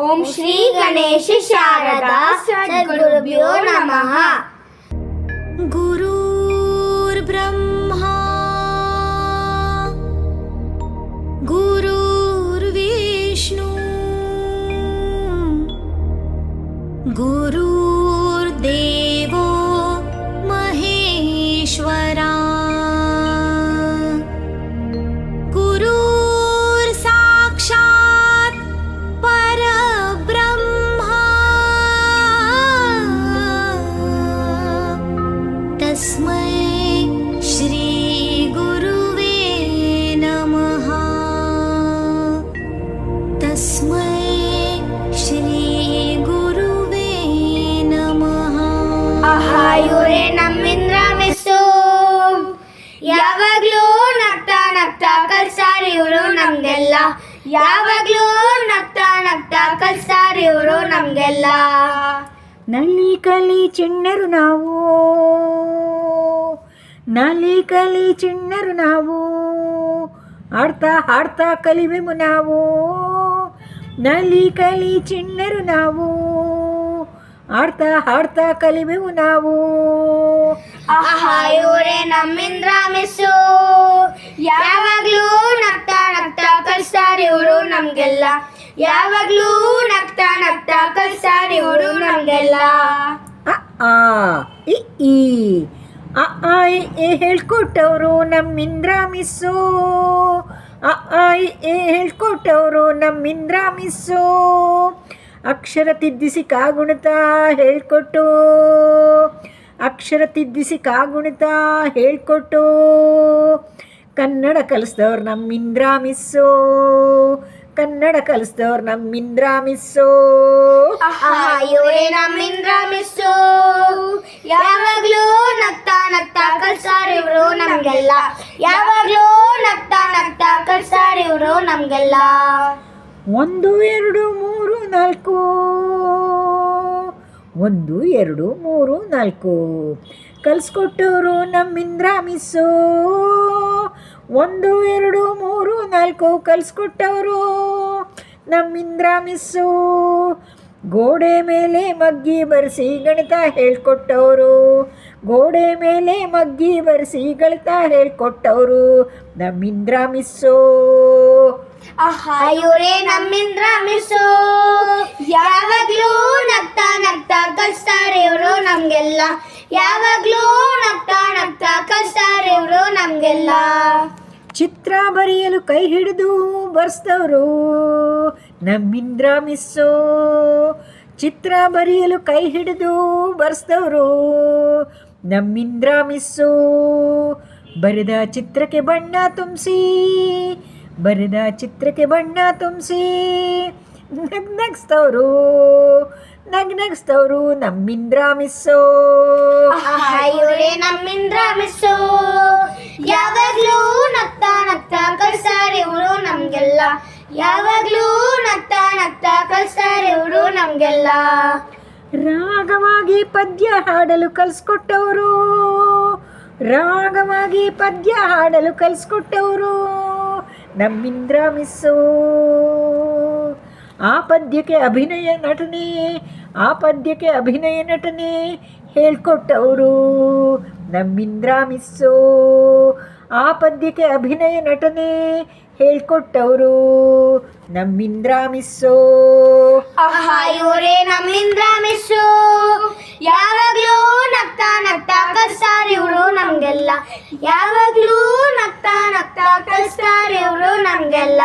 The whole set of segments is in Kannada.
ಓಂ ಶ್ರೀ ಗಣೇಶ ಶಾರದಾ ಸದ್ಗುರುಭ್ಯೋ ನಮಃ. ಗುರುರ್ಬ್ರಹ್ಮಾ ಗುರುರ್ವಿಷ್ಣು ಗುರುರ್ದೇವೋ ಮಹೇಶ್ವರ ಗುರುರ್ ಸಾಕ್ಷಾತ್ ಪರಬ್ರಹ್ಮ ತಸ್ಮೈ ಶ್ರೀ ಗುರುವೇ ನಮಃ. ತಸ್ಮೈ ಶ್ರೀ ಗುರುವೇ ನಮಃ. ಇವರೇ ನಮ್ಮಿಂದ್ರ ಮಿಸ್ಸು, ಯಾವಾಗ್ಲೂ ನಗ್ತಾ ನಗ್ತಾ ಕಲ್ಸಾರಿ ಇವರು ನಮ್ಗೆಲ್ಲ. ಯಾವಾಗ್ಲೂ ನಗ್ತಾ ನಗ್ತಾ ಕಲ್ಸಾರಿ ಇವರು ನಮ್ಗೆಲ್ಲ. ನಲಿ ಕಲಿ ಚಿಣ್ಣರು ನಾವು, ನಲಿ ಕಲಿ ಚಿಣ್ಣರು ನಾವು, ಆಡ್ತಾ ಹಾಡ್ತಾ ಕಲಿವೆವು ನಾವು. ನಲಿ ಕಲಿ ಚಿಣ್ಣರು ನಾವು, ಆಡ್ತಾ ಹಾಡ್ತಾ ಕಲಿವೆವು ನಾವು. ಇವರೇ ನಮ್ಮಿಂದ್ರ ಮಿಸ್ಸು, ಯಾವಾಗ್ಲೂ ನಗ್ತಾ ನಗ್ತಾ ಕಲ್ಸಾರಿ ಇವರು ನಮ್ಗೆಲ್ಲ. ಯಾವಾಗ್ಲೂ ನಗ್ತಾ ನಗ್ತಾ ಕಲ್ಸಾರಿ ಇವರು ನಮ್ಗೆಲ್ಲ. ಅ ಆ ಇ ಈ ಅ ಆ ಇ ಈ ಹೇಳ್ಕೊಟ್ಟವರು ನಮ್ಮಿಂದ್ರ ಮಿಸ್ಸು. ಅ ಆ ಇ ಈ ಹೇಳ್ಕೊಟ್ಟವರು ನಮ್ಮಿಂದ್ರ ಮಿಸ್ಸು. ಅಕ್ಷರ ತಿದ್ದಿಸಿ ಕಾಗುಣಿತ ಹೇಳ್ಕೊಟ್ಟು, ಅಕ್ಷರ ತಿದ್ದಿಸಿ ಕಾಗುಣಿತ ಹೇಳ್ಕೊಟ್ಟು ಕನ್ನಡ ಕಲಿಸ್ದವ್ರು ನಮ್ಮಿಂದ್ರ ಮಿಸ್ಸು. ಕನ್ನಡ ಕಲಿಸ್ದವ್ರು ನಮ್ಮಿಂದ್ರ ಮಿಸ್ಸು. ಇವರೇ ನಮ್ಮಿಂದ್ರ ಮಿಸ್ಸು, ಯಾವಾಗ್ಲೂ ನಗ್ತಾ ನಗ್ತಾ ಕಲ್ಸಾರಿ ಇವರು ನಮ್ಗೆಲ್ಲ. ಯಾವಾಗ್ಲೂ ನಗ್ತಾ ನಗ್ತಾ ಕಲ್ಸಾರಿ ಇವರು ನಮ್ಗೆಲ್ಲ. 1 2 3 4, 1 2 3 4 ಕಲಿಸ್ಕೊಟ್ಟವರು ನಮ್ಮಿಂದ್ರ ಮಿಸ್ಸು. 1 2 3 4 ಕಲಿಸ್ಕೊಟ್ಟವರು ನಮ್ಮಿಂದ್ರ ಮಿಸ್ಸು. ಗೋಡೆ ಮೇಲೆ ಮಗ್ಗಿ ಬರೆಸಿ ಗಣಿತ ಹೇಳ್ಕೊಟ್ಟವರು, ಗೋಡೆ ಮೇಲೆ ಮಗ್ಗಿ ಬರೆಸಿ ಗಣಿತ ಹೇಳ್ಕೊಟ್ಟವರು ನಮ್ಮಿಂದ್ರ ಮಿಸ್ಸು. ಇವರೇ ನಮ್ಮಿಂದ್ರ ಮಿಸ್ಸು, ಯಾವಾಗ್ಲೂ ನಗ್ತಾ ನಗ್ತಾ ಕಲ್ಸ್ತಾರೆ ಇವರು ನಮ್ಗೆಲ್ಲ. ಯಾವಾಗ್ಲೂ ನಗ್ತಾ ನಗ್ತಾ ಕಲ್ಸ್ತಾರೆ ಇವರು ನಮ್ಗೆಲ್ಲ. ಚಿತ್ರ ಬರೆಯಲು ಕೈ ಹಿಡಿದು ಬರ್ಸ್ದವರು ನಮ್ಮಿಂದ್ರ ಮಿಸ್ಸು. ಚಿತ್ರ ಬರೆಯಲು ಕೈ ಹಿಡಿದು ಬರ್ಸ್ದವರು ನಮ್ಮಿಂದ್ರ ಮಿಸ್ಸು. ಬರೆದ ಚಿತ್ರಕ್ಕೆ ಬಣ್ಣ ತುಂಬಿಸಿ, ಬರೆದ ಚಿತ್ರಕ್ಕೆ ಬಣ್ಣ ತುಂಬಿಸಿ ನಗ್ನಗ್ಸ್ತವ್ರು ನಗ್ನಗ್ಸ್ತವ್ರು ನಮ್ಮಿಂದ್ರ ಮಿಸ್ಸು. ಇವರೇ ನಮ್ಮಿಂದ್ರ ಮಿಸ್ಸು, ಯಾವಾಗ್ಲೂ ನಗ್ತಾ ನಗ್ತಾ ಕಲ್ಸ್ತಾರೆ ಇವರು ನಮ್ಗೆಲ್ಲ. ಯಾವಾಗ್ಲೂ ನಗ್ತಾ ನಗ್ತಾ ಕಲ್ಸ್ತಾರೆ ಇವರು ನಮ್ಗೆಲ್ಲ. ರಾಗವಾಗಿ ಪದ್ಯ ಹಾಡಲು ಕಲಿಸ್ಕೊಟ್ಟವರು, ರಾಗವಾಗಿ ಪದ್ಯ ಹಾಡಲು ಕಲಿಸ್ಕೊಟ್ಟವರು ನಮ್ಮಿಂದ್ರ ಮಿಸ್ಸು. ಆ ಪದ್ಯಕ್ಕೆ ಅಭಿನಯ ನಟನೆ, ಆ ಪದ್ಯಕ್ಕೆ ಅಭಿನಯ ನಟನೆ ಹೇಳ್ಕೊಟ್ಟವರು ನಮ್ಮಿಂದ್ರ ಮಿಸ್ಸು. ಆ ಪದ್ಯಕ್ಕೆ ಅಭಿನಯ ನಟನೆ ಹೇಳ್ಕೊಟ್ಟವರು ನಮ್ಮಿಂದ್ರ ಮಿಸ್ಸು. ಇವರೇ ನಮ್ಮಿಂದ್ರ ಮಿಸ್ಸು, ಯಾವಾಗ್ಲೂ ನಗ್ತಾ ನಗ್ತಾ ಕಲ್ಸ್ತಾರೆ ಇವರು ನಮ್ಗೆಲ್ಲ. ಯಾವಾಗ್ಲೂ ನಗ್ತಾ ನಗ್ತಾ ಕಲ್ಸ್ತಾರೆ ಇವರು ನಮ್ಗೆಲ್ಲ.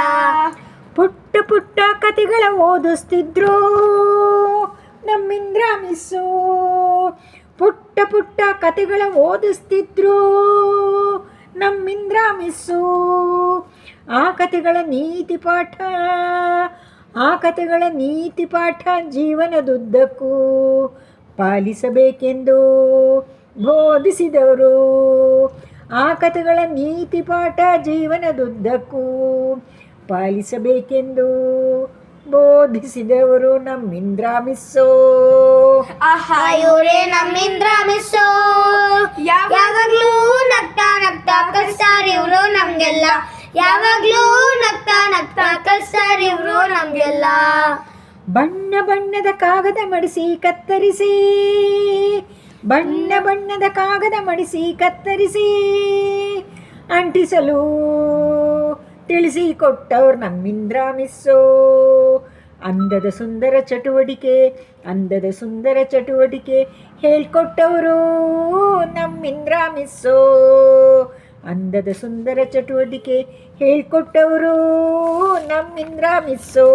ಪುಟ್ಟ ಪುಟ್ಟ ಕತೆಗಳ ಓದಿಸ್ತಿದ್ರು ನಮ್ಮಿಂದ್ರ ಮಿಸ್ಸು. ಪುಟ್ಟ ಪುಟ್ಟ ಕತೆಗಳ ಓದಿಸ್ತಿದ್ರು ನಮ್ಮಿಂದ್ರ ಮಿಸ್ಸು. ಆ ಕತೆಗಳ ನೀತಿ ಪಾಠ, ಆ ಕತೆಗಳ ನೀತಿ ಪಾಠ ಜೀವನದುದ್ದಕ್ಕೂ ಪಾಲಿಸಬೇಕೆಂದು ಬೋಧಿಸಿದವರು. ಆ ಕತೆಗಳ ನೀತಿ ಪಾಠ ಜೀವನದುದ್ದಕ್ಕೂ ಪಾಲಿಸಬೇಕೆಂದು ಬೋಧಿಸಿದವರು ನಮ್ಮಿಂದ್ರ ಮಿಸ್ಸು. ಇವರೇ ನಮ್ಮಿಂದ್ರ ಮಿಸ್ಸು, ಯಾವಾಗ್ಲೂ ನಗ್ತಾ ನಗ್ತಾ ಕಲ್ಸ್ತಾರೆ ಇವರು ನಮ್ಗೆಲ್ಲ. ಯಾವಾಗ್ಲೂ ನಗ್ತಾ ನಗ್ತಾ ಕಲ್ಸ್ತಾರೆ ಇವರು ನಮ್ಗೆಲ್ಲ. ಬಣ್ಣ ಬಣ್ಣದ ಕಾಗದ ಮಡಿಸಿ ಕತ್ತರಿಸಿ, ಬಣ್ಣ ಬಣ್ಣದ ಕಾಗದ ಮಡಿಸಿ ಕತ್ತರಿಸಿ ಅಂಟಿಸಲು ತಿಳಿಸಿಕೊಟ್ಟವ್ರು ನಮ್ಮಿಂದ್ರ ಮಿಸ್ಸೋ. ಅಂದದ ಸುಂದರ ಚಟುವಟಿಕೆ, ಅಂದದ ಸುಂದರ ಚಟುವಟಿಕೆ ಹೇಳ್ಕೊಟ್ಟವರು ನಮ್ಮಿಂದ್ರ ಮಿಸ್ಸೋ. ಅಂದದ ಸುಂದರ ಚಟುವಟಿಕೆ ಹೇಳ್ಕೊಟ್ಟವರು ನಮ್ಮಿಂದ್ರ ಮಿಸ್ಸೋ.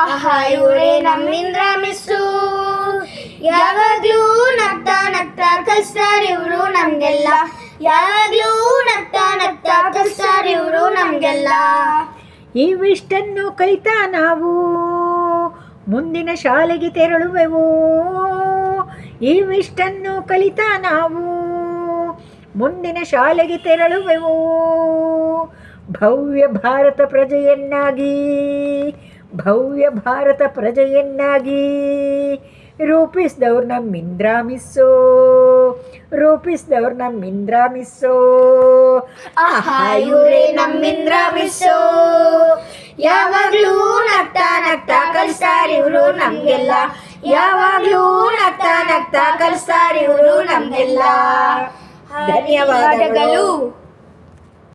ಆಹಾ ಇವರೇ ನಮ್ಮಿಂದ್ರ ಮಿಸ್ಸು, ಯಾವಾಗ್ಲೂ ನಗ್ತಾ ನಗ್ತಾ ಕಲ್ಸ್ತಾರೆ ಇವರು ನಮ್ಗೆಲ್ಲ, ಯಾವಾಗ್ಲೂ ನಗ್ತಾ ನಗ್ತಾ ಕಲ್ಸ್ತಾರೆ ಇವರು ನಮ್ಗೆಲ್ಲ. ಇವಿಷ್ಟನ್ನು ಕಲಿತಾ ನಾವು ಮುಂದಿನ ಶಾಲೆಗೆ ತೆರಳುವೆವು, ಇವಿಷ್ಟನ್ನು ಕಲಿತಾ ನಾವು ಮುಂದಿನ ಶಾಲೆಗೆ ತೆರಳುವೆವು. ಭವ್ಯ ಭಾರತ ಪ್ರಜೆಯನ್ನಾಗಿ, ಭವ್ಯ ಭಾರತ ಪ್ರಜೆಯನ್ನಾಗಿ ರೂಪಿಸಿದವ್ರು ನಮ್ಮಿಂದ್ರ ಮಿಸ್ಸೋ, ರೂಪಿಸಿದವ್ರು ನಮ್ಮಿಂದ್ರ ಮಿಸ್ಸೋ. ಆಹಾ ಇವರೇ ನಮ್ಮಿಂದ್ರ ಮಿಸ್ಸು, ಯಾವಾಗ್ಲೂ ನಗ್ತಾ ನಗ್ತಾ ಕಲ್ಸ್ತಾರೆ ಇವರು ನಮ್ಗೆಲ್ಲ, ಯಾವಾಗ್ಲೂ ನಗ್ತಾ ನಗ್ತಾ ಕಲ್ಸ್ತಾರೆ ಇವರು ನಮ್ಗೆಲ್ಲ. ಧನ್ಯವಾದಗಳು.